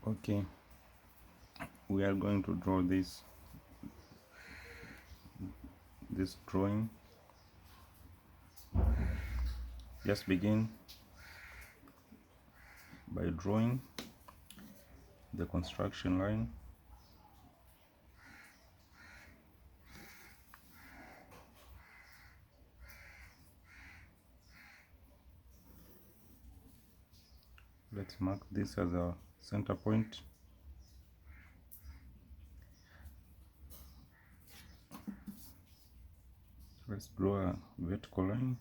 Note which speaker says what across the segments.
Speaker 1: Okay, we are going to draw this drawing. Just begin by drawing the construction line. Let's mark this as a center point. Let's draw a vertical line.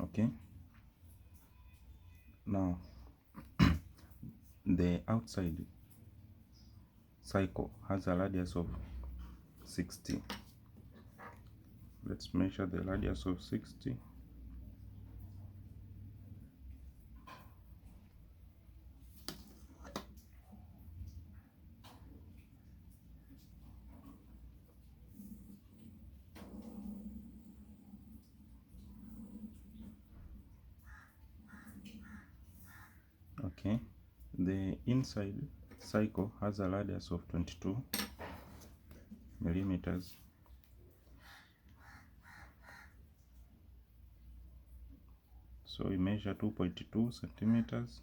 Speaker 1: Okay, now the outside cycle has a radius of 60. Let's measure the radius of 60. Okay, the inside cycle has a radius of 22 millimeters. So we measure 2.2 centimeters.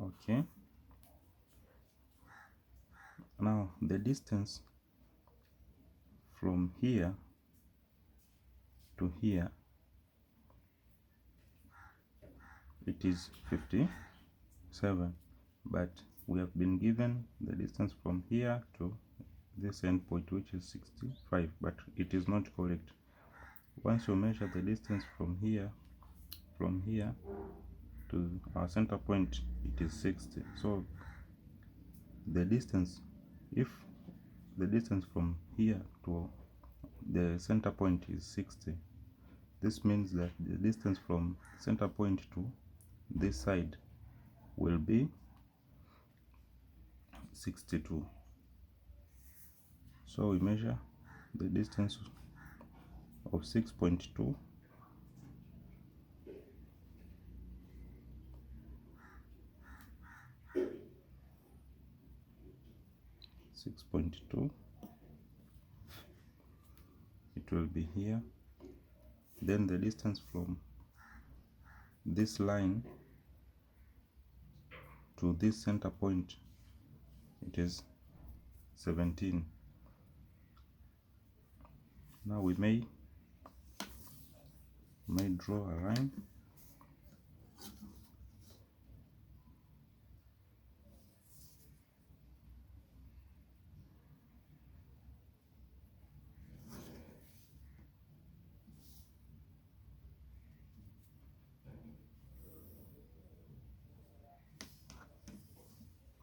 Speaker 1: Okay, now the distance from here to here, it is 57, but we have been given the distance from here to this end point, which is 65, but it is not correct. Once you measure the distance from here to our center point, it is 60. So the distance, if the distance from here to the center point is 60, this means that the distance from center point to this side will be 62. So we measure the distance of 6.2 . 6.2, it will be here. Then the distance from this line to this center point, it is 17. Now we may draw a line.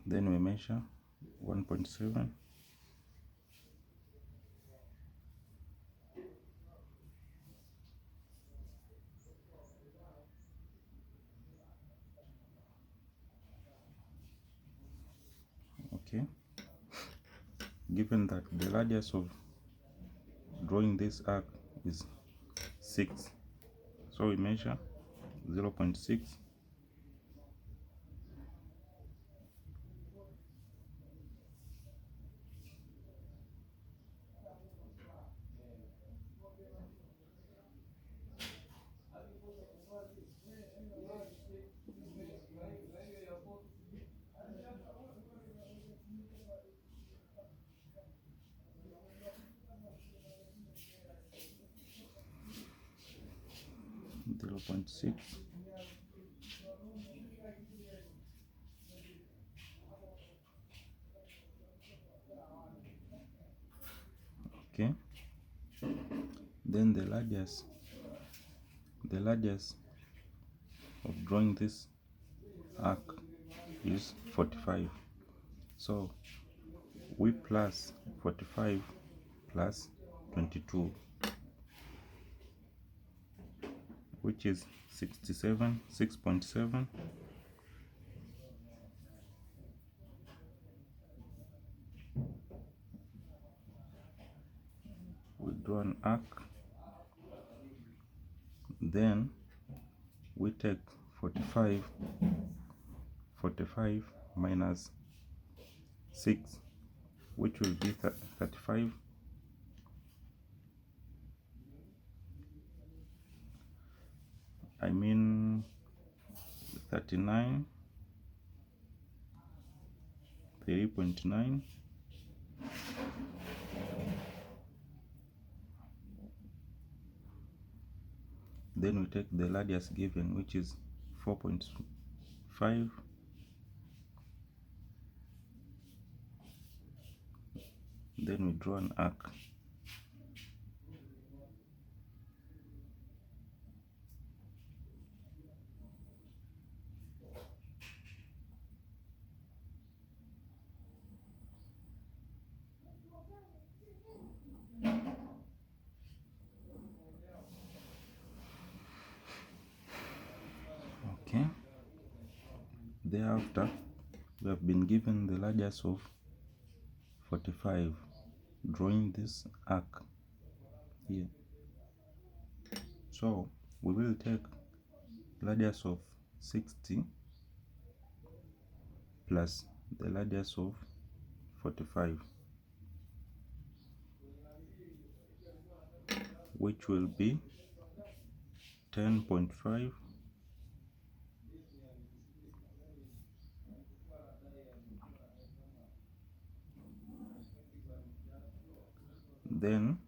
Speaker 1: Then we measure 1.7. Okay, given that the radius of drawing this arc is 6, so we measure 0.6. Okay, then the radius of drawing this arc is 45. So we plus 45 plus 22, which is 67, 6.7. We draw an arc, then we take 45 minus 6, which will be 35. I mean 39, 3.9. Then we take the radius given, which is 4.5. Then we draw an arc. Okay. Thereafter, we have been given the radius of 45, drawing this arc here. So we will take radius of 60 plus the radius of 45, which will be 10.5 . Then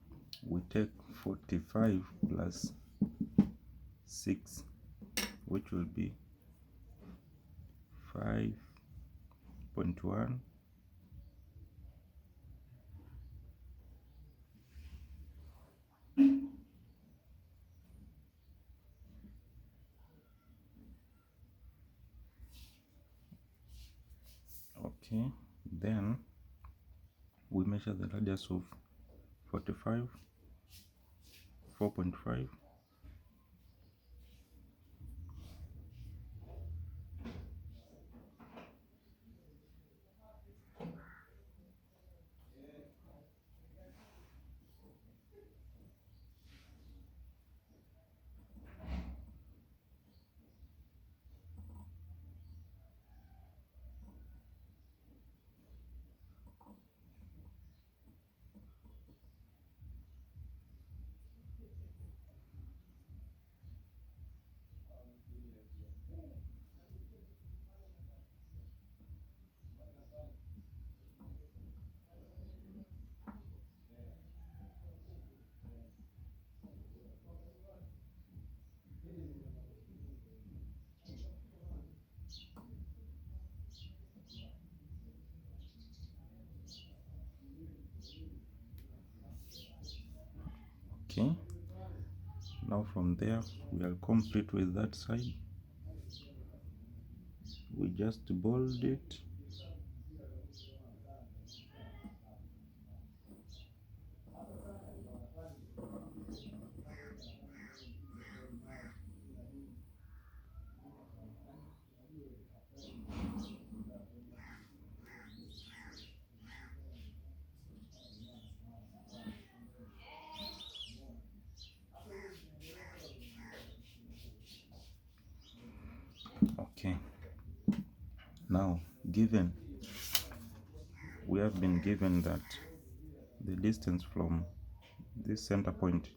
Speaker 1: we take 45 plus 6, which will be 5.1. Okay, then we measure the radius of 45, 4.5. Okay, now from there we are complete with that side. We just bold it. Okay, now given we have been given that the distance from this center point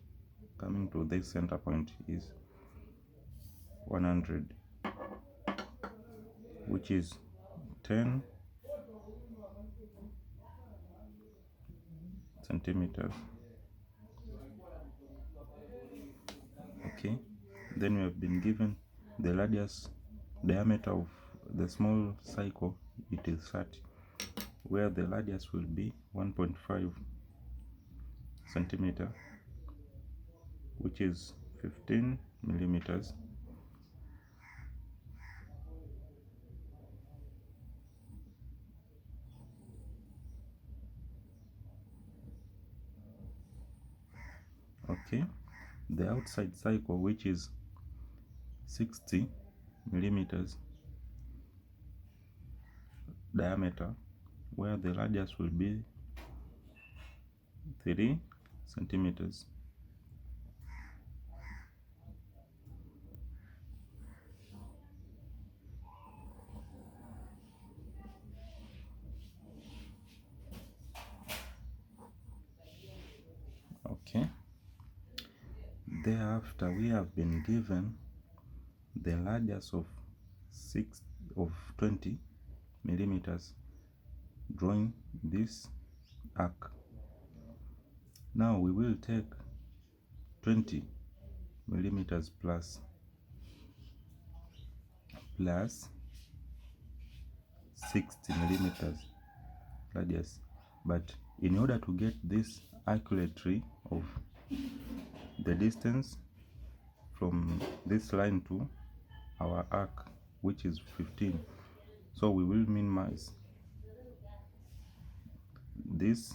Speaker 1: coming to this center point is 100, which is 10 centimeters. Okay, then we have been given the radius diameter of the small cycle, it is 30, where the radius will be 1.5 centimeter, which is 15 millimeters. Okay, the outside cycle, which is 60 millimeters diameter, where the radius will be 3 centimeters. Okay, thereafter we have been given the radius of 20 millimeters, drawing this arc. Now we will take 20 millimeters plus 60 millimeters radius, but in order to get this accurately of the distance from this line to our arc, which is 15, so we will minimize this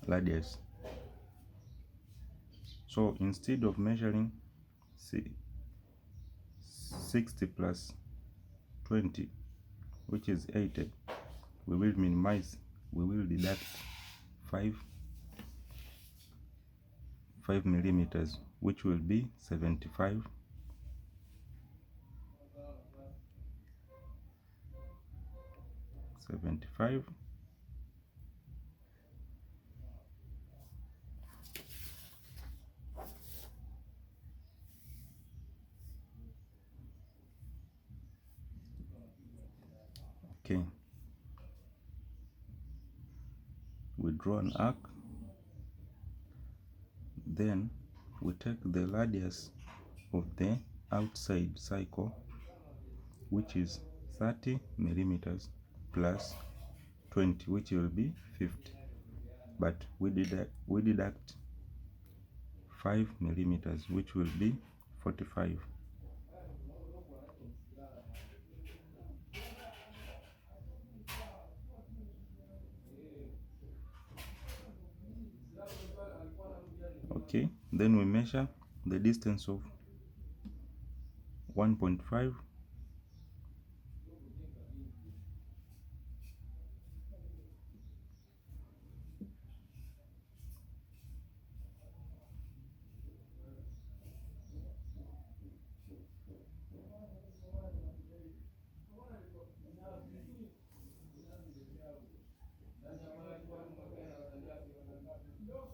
Speaker 1: radius. So instead of measuring 60 plus 20, which is 80, we will minimize, we will deduct 5 millimeters, which will be 75. Okay, we draw an arc, then we take the radius of the outside cycle, which is 30 millimeters plus 20, which will be 50, but we deduct 5 millimeters, which will be 45. Okay, then we measure the distance of 1.5.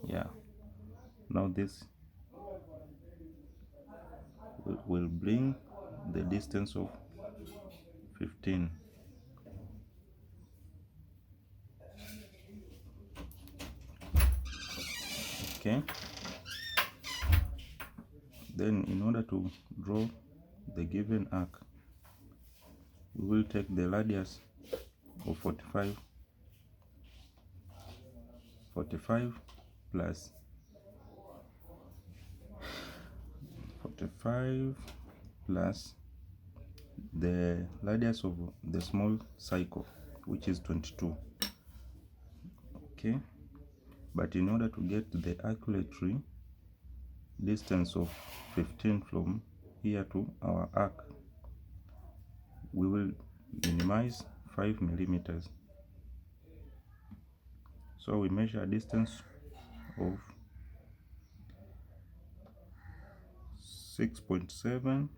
Speaker 1: Yeah, now this will bring the distance of 15. Okay, then in order to draw the given arc, we will take the radius of 45 plus 45 plus the radius of the small cycle, which is 22. Okay, but in order to get the accurate distance of 15 from here to our arc, we will minimize 5 millimeters. So we measure a distance of 6.7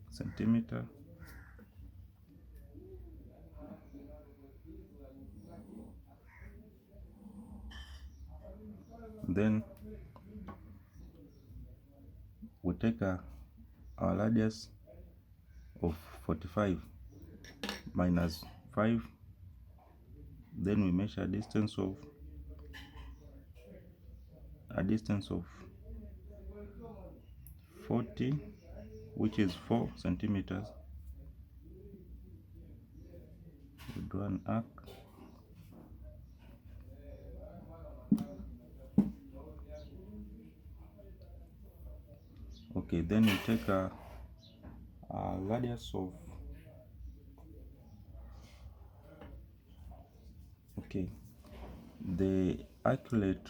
Speaker 1: centimeter. Then we take our radius of 45 minus 5, then we measure a distance of 40, which is 4 centimeters. We draw an arc. Okay, then we take a radius of, okay, the accurate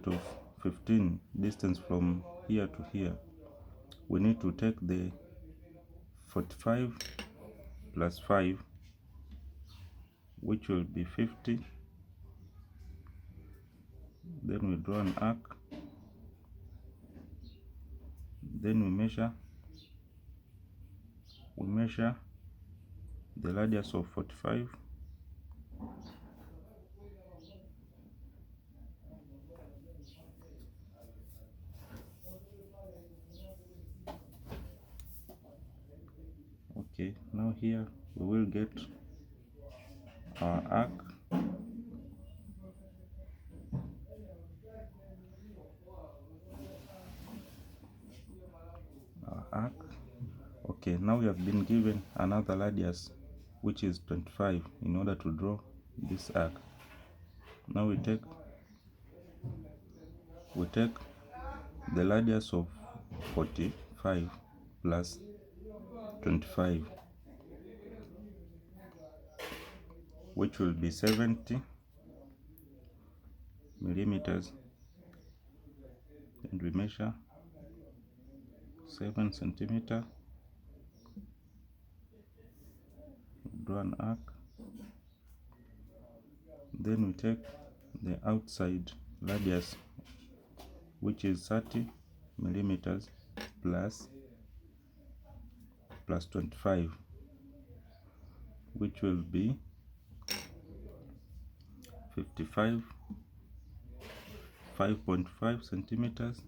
Speaker 1: of 15 distance from here to here, we need to take the 45 plus 5, which will be 50. Then we draw an arc, then we measure the radius of 45, okay. Now here we will get our arc. Okay, now we have been given another radius, which is 25, in order to draw this arc. Now we take the radius of 45 plus 25, which will be 70 millimeters, and we measure 7 centimeters. Draw an arc, then we take the outside radius, which is 30 millimeters plus 25, which will be 5.5 centimeters.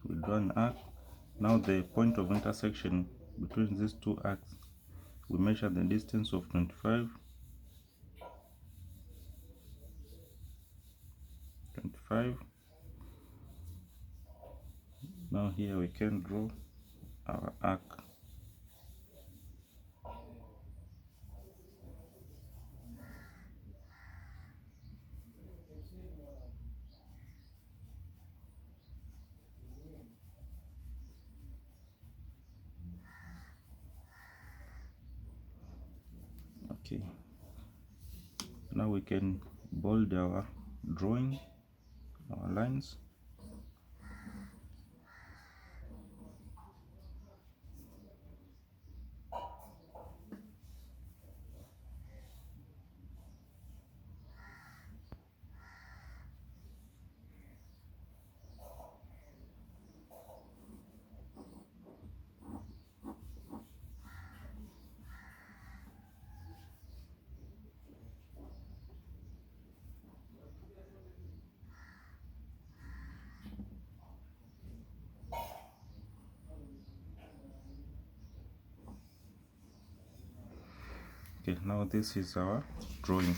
Speaker 1: We draw an arc. Now the point of intersection between these two arcs, we measure the distance of 25. Now here we can draw our arc. Okay, now we can bold our drawing, our lines. Okay, now this is our drawing.